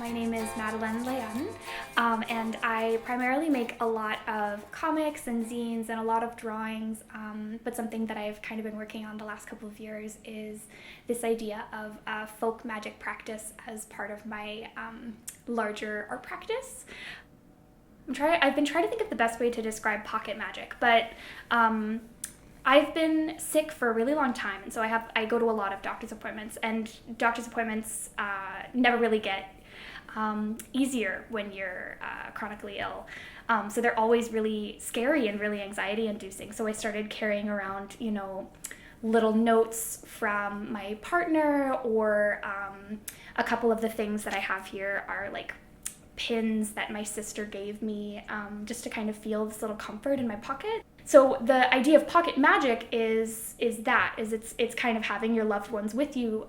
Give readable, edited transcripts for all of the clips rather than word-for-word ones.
My name is Madeleine Leonne, and I primarily make a lot of comics and zines and a lot of drawings, but something that I've kind of been working on the last couple of years is this idea of folk magic practice as part of my larger art practice. I've been trying to think of the best way to describe pocket magic, but I've been sick for a really long time, and so I go to a lot of doctor's appointments, and doctor's appointments never really get easier when you're chronically ill. So they're always really scary and really anxiety inducing. So I started carrying around, little notes from my partner, or a couple of the things that I have here are like pins that my sister gave me, just to kind of feel this little comfort in my pocket. So the idea of pocket magic is it's kind of having your loved ones with you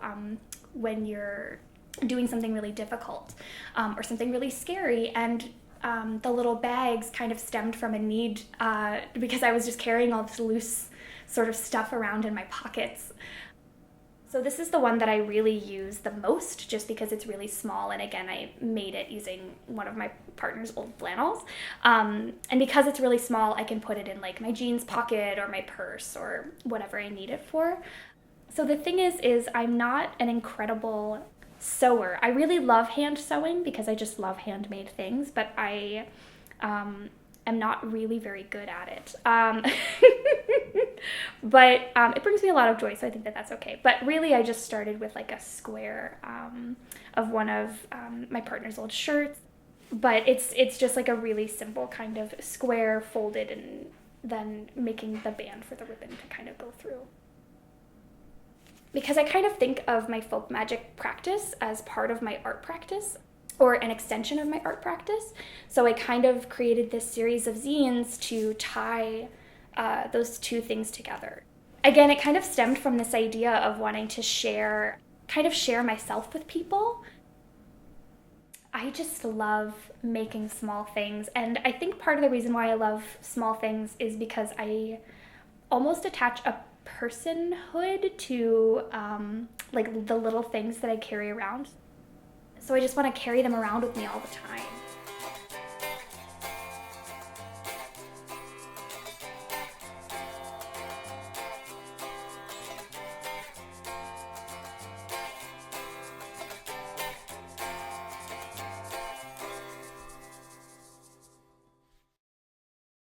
when you're doing something really difficult or something really scary. And the little bags kind of stemmed from a need because I was just carrying all this loose sort of stuff around in my pockets. So this is the one that I really use the most, just because it's really small, and again, I made it using one of my partner's old flannels. And because it's really small, I can put it in like my jeans pocket or my purse or whatever I need it for. So the thing is I'm not an incredible sewer. I really love hand sewing because I just love handmade things, but I am not really very good at it. But it brings me a lot of joy, so I think that that's okay. But really, I just started with like a square of one of my partner's old shirts. But it's just like a really simple kind of square folded, and then making the band for the ribbon to kind of go through. Because I kind of think of my folk magic practice as part of my art practice, or an extension of my art practice. So I kind of created this series of zines to tie those two things together. Again, it kind of stemmed from this idea of wanting to share myself with people. I just love making small things, and I think part of the reason why I love small things is because I almost attach a personhood to like the little things that I carry around. So I just want to carry them around with me all the time.